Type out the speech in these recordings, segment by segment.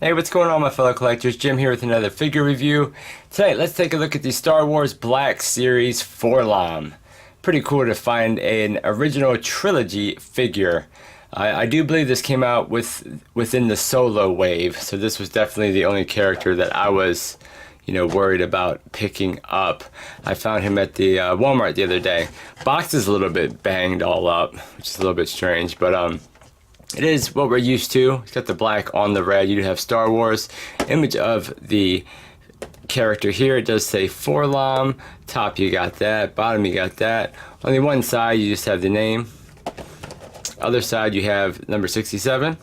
Hey, what's going on, my fellow collectors? Jim here with another figure review. Tonight, let's take a look at the Star Wars Black Series Forlom. Pretty cool to find an original trilogy figure. I do believe this came out within the Solo wave, so this was definitely the only character that I was, worried about picking up. I found him at the Walmart the other day. Box is a little bit banged all up, which is a little bit strange, but it is what we're used to. It's got the black on the red. You do have Star Wars image of the character here. It does say Forlom. Top, you got that. Bottom, you got that. On the one side, you just have the name. Other side, you have number 67.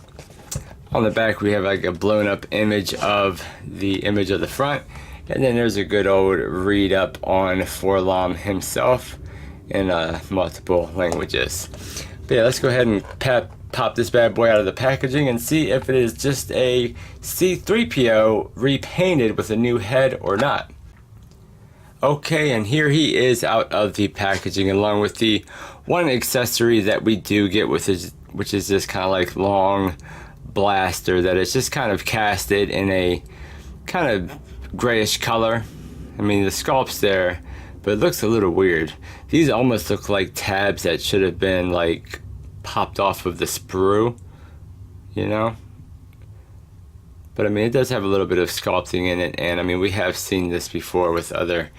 On the back, we have like a blown up image of the image of the front. And then there's a good old read up on Forlom himself in multiple languages. But yeah, let's go ahead and pop this bad boy out of the packaging and see if it is just a C-3PO repainted with a new head or not. Okay, and here he is out of the packaging along with the one accessory that we do get with his, which is this kind of like long blaster that is just kind of casted in a kind of grayish color. I mean, the sculpt's there, but it looks a little weird. These almost look like tabs that should have been like popped off of the sprue, but I mean, it does have a little bit of sculpting in it, and I mean, we have seen this before with other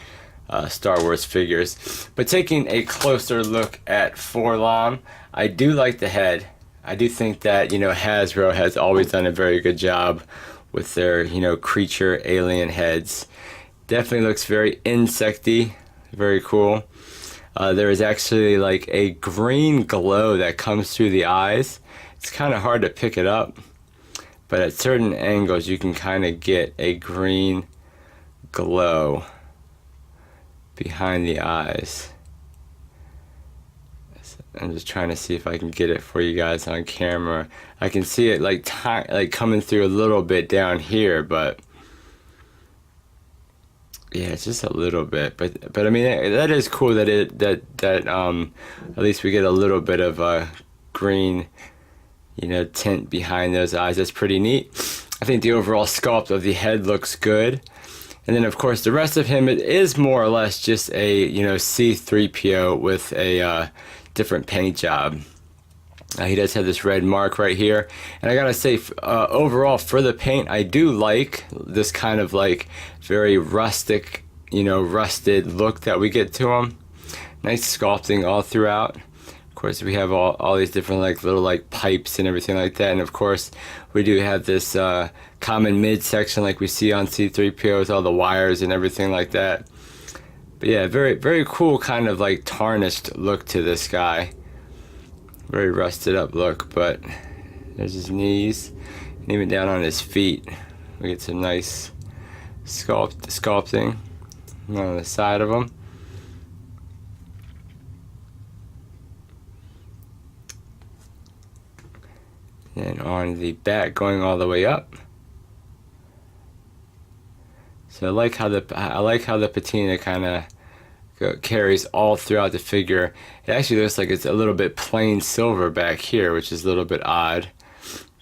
Star Wars figures. But taking a closer look at Forlom, I do like the head. I do think that Hasbro has always done a very good job with their creature alien heads. Definitely looks very insecty, very cool. There is actually like a green glow that comes through the eyes. It's kind of hard to pick it up, but at certain angles you can kind of get a green glow behind the eyes. I'm just trying to see if I can get it for you guys on camera. I can see it like coming through a little bit down here, but yeah, it's just a little bit, but I mean, that is cool that at least we get a little bit of a green, tint behind those eyes. That's pretty neat. I think the overall sculpt of the head looks good, and then of course the rest of him, it is more or less just a C-3PO with a different paint job. He does have this red mark right here, and I gotta say, overall for the paint, I do like this kind of like very rustic, rusted look that we get to him. Nice sculpting all throughout. Of course, we have all these different little pipes and everything like that, and of course we do have this common midsection like we see on C-3PO with all the wires and everything like that. But yeah, very, very cool kind of like tarnished look to this guy. Very rusted up look, but there's his knees, and even down on his feet we get some nice sculpting on the side of him. And on the back, going all the way up. So I like how the patina kind of carries all throughout the figure. It actually looks like it's a little bit plain silver back here, which is a little bit odd,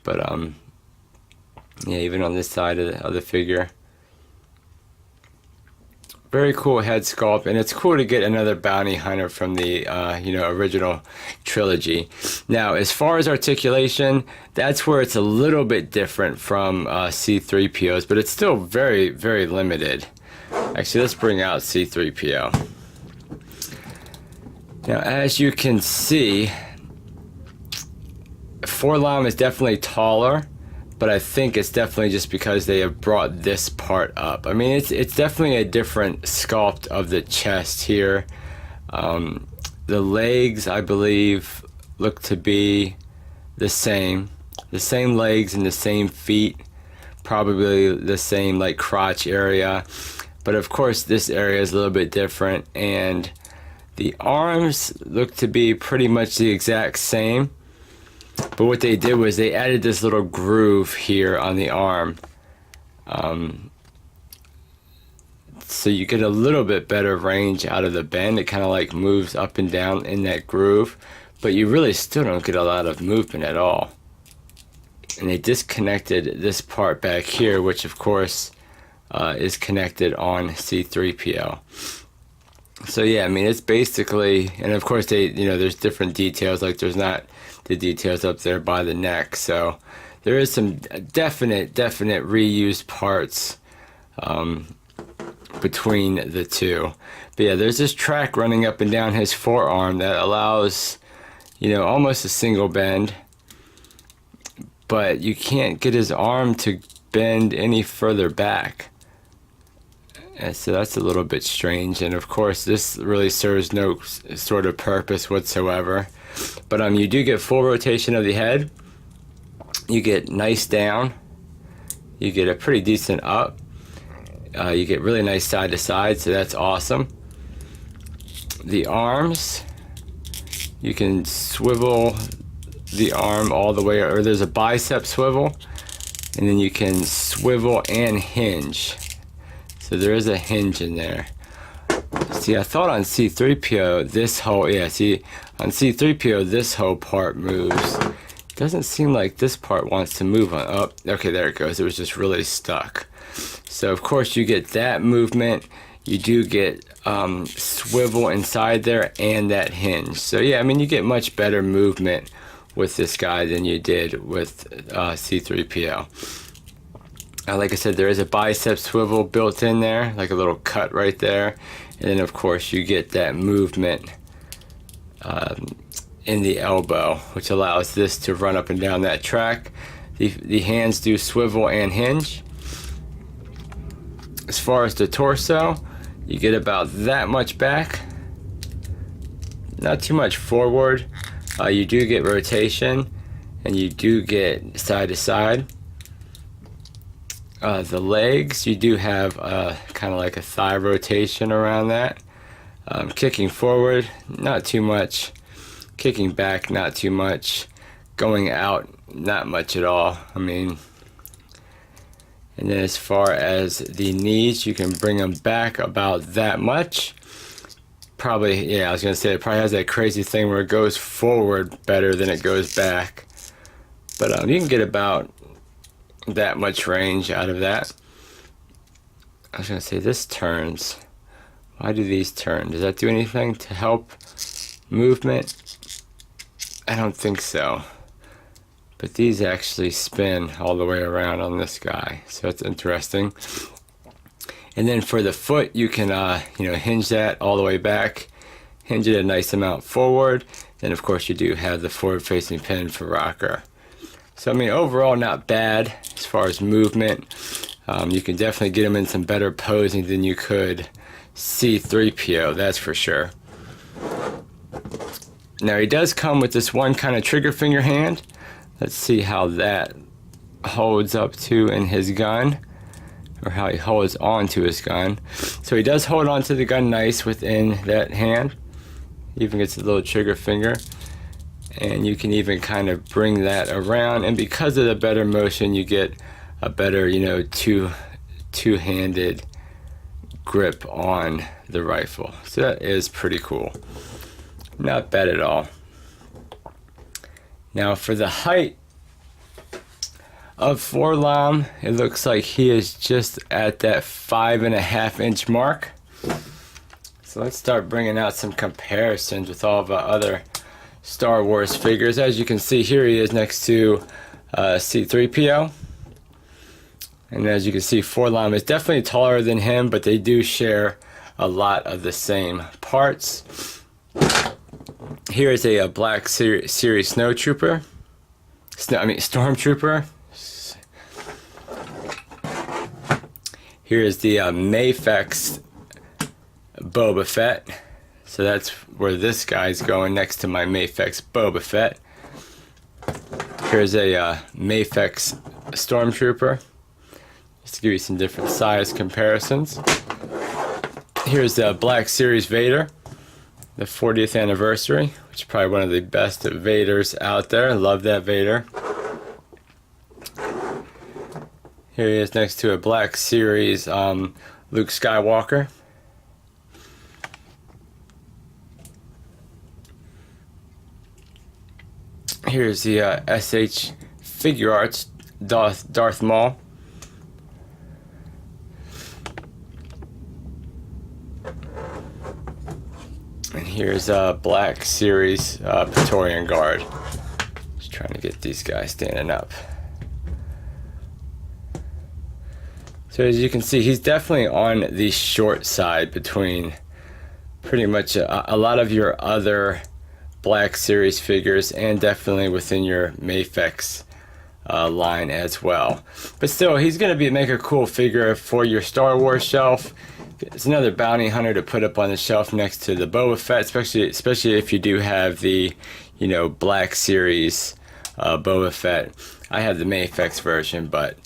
but yeah, even on this side of the figure, very cool head sculpt, and it's cool to get another bounty hunter from the original trilogy. Now, as far as articulation, that's where it's a little bit different from C-3POs, but it's still very, very limited. Actually, let's bring out C-3PO. Now, as you can see, Forlom is definitely taller, but I think it's definitely just because they have brought this part up. I mean, it's definitely a different sculpt of the chest here. The legs, I believe, look to be the same legs and the same feet, probably the same crotch area, but of course this area is a little bit different, and the arms look to be pretty much the exact same, but what they did was they added this little groove here on the arm, so you get a little bit better range out of the bend. It kind of moves up and down in that groove, but you really still don't get a lot of movement at all. and they disconnected this part back here, which of course is connected on C3PO. So yeah, I mean, it's basically, and of course they, there's different details, like there's not the details up there by the neck. So there is some definite reused parts between the two. But yeah, there's this track running up and down his forearm that allows, almost a single bend, but you can't get his arm to bend any further back. And so that's a little bit strange, and of course this really serves no sort of purpose whatsoever. But you do get full rotation of the head, you get nice down, you get a pretty decent up, you get really nice side to side, so that's awesome. The arms, you can swivel the arm all the way, or there's a bicep swivel, and then you can swivel and hinge. So there is a hinge in there. See, I thought on C3PO this whole, on C3PO this whole part moves. Doesn't seem like this part wants to move on. Oh, okay, there it goes. It was just really stuck. So of course you get that movement. You do get swivel inside there and that hinge. So yeah, I mean, you get much better movement with this guy than you did with C3PO. Like I said, there is a bicep swivel built in there, like a little cut right there. And then of course you get that movement in the elbow, which allows this to run up and down that track. The hands do swivel and hinge. As far as the torso, you get about that much back, not too much forward. You do get rotation, and you do get side to side. The legs, you do have kind of like a thigh rotation around that. Kicking forward, not too much. Kicking back, not too much. Going out, not much at all. I mean, and then as far as the knees, you can bring them back about that much. Probably, yeah, I was going to say, it probably has that crazy thing where it goes forward better than it goes back. But you can get about that much range out of that. I was going to say, this turns. Why do these turn? Does that do anything to help movement? I don't think so. But these actually spin all the way around on this guy, so it's interesting. And then for the foot, you can hinge that all the way back, hinge it a nice amount forward. Then of course you do have the forward-facing pin for rocker. So I mean, overall not bad as far as movement. You can definitely get him in some better posing than you could C3PO, that's for sure. Now he does come with this one kind of trigger finger hand. Let's see how that holds up to in his gun, or how he holds on to his gun. So he does hold on to the gun nice within that hand. Even gets a little trigger finger. And you can even kind of bring that around, and because of the better motion, you get a better, two-handed grip on the rifle. So that is pretty cool. Not bad at all. Now for the height of 4-LOM, it looks like he is just at that 5.5 inch mark. So let's start bringing out some comparisons with all of our other Star Wars figures. As you can see, here he is next to C3PO. And as you can see, 4-LOM is definitely taller than him, but they do share a lot of the same parts. Here is a Black Series Stormtrooper. Here is the Mafex Boba Fett. So that's where this guy's going, next to my Mafex Boba Fett. Here's a Mafex Stormtrooper, just to give you some different size comparisons. Here's the Black Series Vader, the 40th anniversary, which is probably one of the best Vaders out there. I love that Vader. Here he is next to a Black Series Luke Skywalker. Here's the Figure Arts Darth Maul. And here's a Black Series Praetorian Guard. Just trying to get these guys standing up. So as you can see, he's definitely on the short side between pretty much a lot of your other Black Series figures, and definitely within your Mafex line as well. But still, he's going to make a cool figure for your Star Wars shelf. It's another bounty hunter to put up on the shelf next to the Boba Fett, especially if you do have the, you know, Black Series Boba Fett. I have the Mafex version, but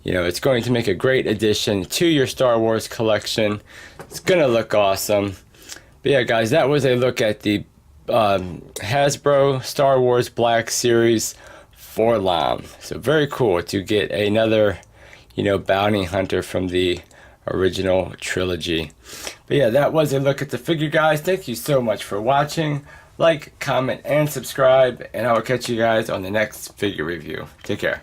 you know, it's going to make a great addition to your Star Wars collection. It's going to look awesome. But yeah, guys, that was a look at the Hasbro Star Wars Black Series 4-LOM. So very cool to get another, you know, bounty hunter from the original trilogy. But yeah, that was a look at the figure, guys. Thank you so much for watching. Like, comment, and subscribe, and I will catch you guys on the next figure review. Take care.